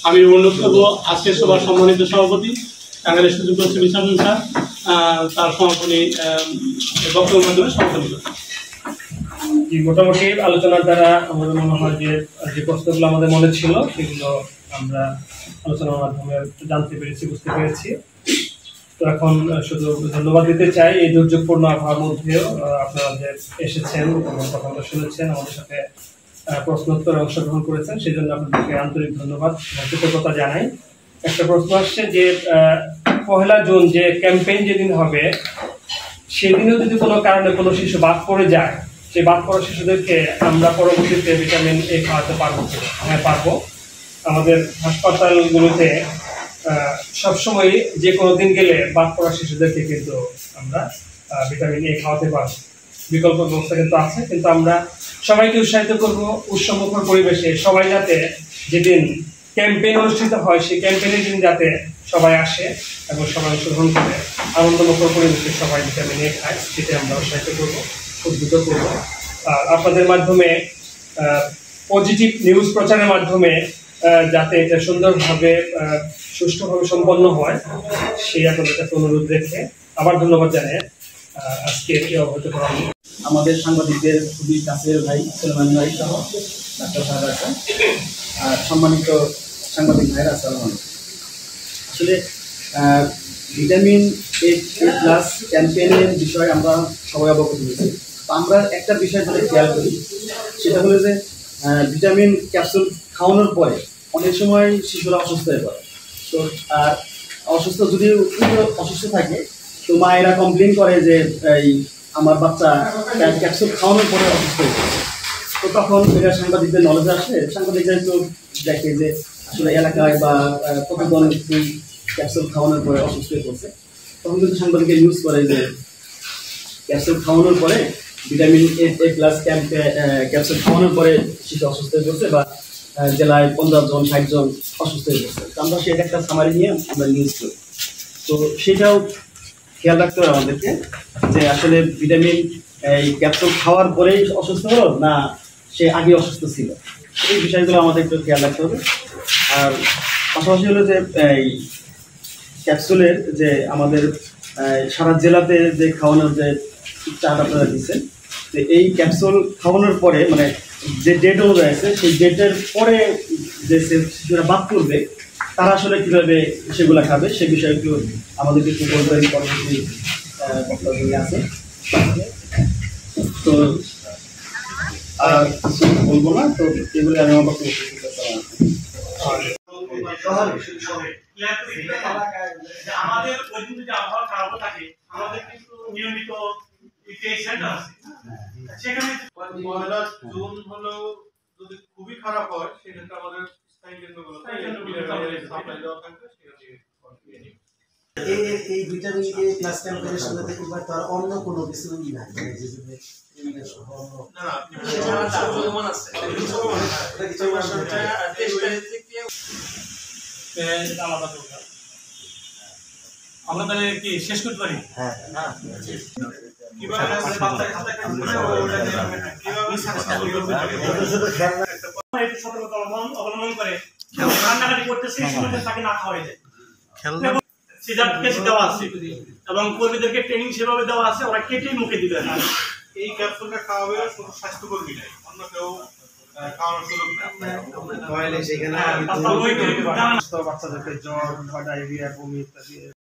আমি অনুরোধ করবো আজকের সভার সম্মানিত সভাপতি টাঙ্গাইল সুযোগ মিশন স্যার তার সমাপনী বক্তব্যের মাধ্যমে সমাপনী করবেন। মোটামুটি আলোচনার দ্বারা আমাদের মনে হয় যে যে প্রশ্নগুলো আমাদের মনে ছিল সেগুলো আমরা আলোচনার মাধ্যমে জানতে পেরেছি, বুঝতে পেরেছি। তো এখন শুধু ধন্যবাদ দিতে চাই এই দুর্যোগপূর্ণ আবহাওয়ার মধ্যেও আপনারা যে এসেছেন এবং কথাগুলো শুনেছেন, আমাদের সাথে প্রশ্নোত্তরে অংশগ্রহণ করেছেন, সেই জন্য আপনাদেরকে আন্তরিক ধন্যবাদ এবং কৃতজ্ঞতা জানাই। একটা প্রশ্ন আসছে যে 1 জুন যে ক্যাম্পেইন যেদিন হবে সেদিনও যদি কোনো কারণে কোনো শিশু বাদ পড়ে যায়, সেই বাদ পড়া শিশুদেরকে আমরা পরবর্তীতে ভিটামিন এ খাওয়াতে পারবো কিনা? হ্যাঁ, পারবো। আমাদের হাসপাতালগুলোতে সবসময় যে কোনো দিন গেলে বাদ পড়া শিশুদেরকে কিন্তু আমরা ভিটামিন এ খাওয়াতে পারবো। বিকল্প ব্যবস্থা কিন্তু আছে, কিন্তু আমরা সবাইকে উৎসাহিত করবো উৎসবমুখর পরিবেশে সবাই যাতে যেদিন ক্যাম্পেইন অনুষ্ঠিত হয় সেই ক্যাম্পেইনের দিন যাতে সবাই আসে এবং সবাই অংশগ্রহণ করে আনন্দমুখর পরিবেশে সবাই ভিটামিন এ খায়, সেটা আমরা উৎসাহিত করবো, উদ্বুদ্ধ করবো। আর আপনাদের মাধ্যমে পজিটিভ নিউজ প্রচারের মাধ্যমে যাতে এটা সুন্দরভাবে সুষ্ঠুভাবে সম্পন্ন হয় সেই আপনাদের কাছে অনুরোধ রেখে আবার ধন্যবাদ জানাই আজকে এটি অবগত করা হলো। আমাদের সাংবাদিকদের খুবই কাছের ভাই সুলেমান ভাই সহ ডাক্তার সাহেব আছেন আর সম্মানিত সাংবাদিক ভাইরা আসসালামু আলাইকুম। আসলে ভিটামিন এ প্লাস ক্যাম্পেইনের বিষয়ে আমরা সবাই অবগত হয়েছি। তো আমরা একটা বিষয় যদি খেয়াল করি সেটা হলো যে ভিটামিন ক্যাপসুল খাওয়ানোর পরে অনেক সময় শিশুরা অসুস্থ হয়ে পড়ে। তো আর অসুস্থ যদি অসুস্থ থাকে তো মায়েরা কমপ্লেন করে যে এই আমার বাচ্চা ক্যাপসুল খাওয়ানোর পরে অসুস্থ হয়ে পড়ে। তো তখন এটা সাংবাদিকদের নলেজে আসে, সাংবাদিকরা তো দেখে যে আসলে এলাকায় বা কতজন ক্যাপসুল খাওয়ানোর পরে অসুস্থ হয়ে পড়ছে। তখন কিন্তু সাংবাদিকরা নিউজ করে যে ক্যাপসুল খাওয়ানোর পরে ভিটামিন এ প্লাস ক্যাপসুল খাওয়ানোর পরে শিশু অসুস্থ হয়ে পড়ছে বা জেলায় 15 জন 60 জন অসুস্থ হয়ে পড়ছে। তো আমরা সেটা একটা সামারি নিয়ে আমরা নিউজ করি। তো সেটাও খেয়াল রাখতে হবে আমাদেরকে যে আসলে ভিটামিন এই ক্যাপসুল খাওয়ার পরেই অসুস্থ হলো না সে আগে অসুস্থ ছিল, এই বিষয়গুলো আমাদের একটু খেয়াল রাখতে হবে। আর পাশাপাশি হলো যে এই ক্যাপসুলের যে আমাদের সারা জেলাতে যে খাওয়ানোর যে চার্ট আপনারা দিচ্ছেন, তো এই ক্যাপসুল খাওয়ানোর পরে মানে যে ডেট অনুযায়ী আছে সেই ডেটের পরে যে শিশুরা বাদ করবে তারা আসলে কীভাবে সেগুলো খাবে সে বিষয়ে একটু আমাদেরকে একটু বলবেন পরবর্তী বক্তব্য আছে। তো আর কিছু বলবো না, তো এগুলো আমি আমার বক্তব্য আমাদের ওই দিন যদি আবহাওয়া খারাপ থাকে আমাদের কিন্তু নিয়মিত সেখানে 1 জুন হলো যদি খুবই খারাপ হয় সেক্ষেত্রে আমাদের স্থায়ী কেন্দ্রগুলো সাপ্লাই দেওয়া থাকবে এই ভিটামিন এ প্লাস ক্যাম্পেইনের সাথে কিংবা তার অন্য কোনো কিছু নাই আমরা তাহলে কি শেষ করতে পারি? হ্যাঁ, সতর্কতা অবলম্বন করে কান্নাকাটি করতেছে তাকে না খাওয়াই যায় দেওয়া আছে এবং কর্মীদেরকে ট্রেনিং সেভাবে দেওয়া আছে, ওরা কেটেই মুখে দিবে। এই ক্যাপসুলটা খাওয়াবে শুধু স্বাস্থ্যকর্মী নাই, অন্য কেউ খাওয়ানোর সুযোগ নেই। সেখানে বাচ্চাদেরকে জ্বর বা ডায়রিয়া বমি ইত্যাদি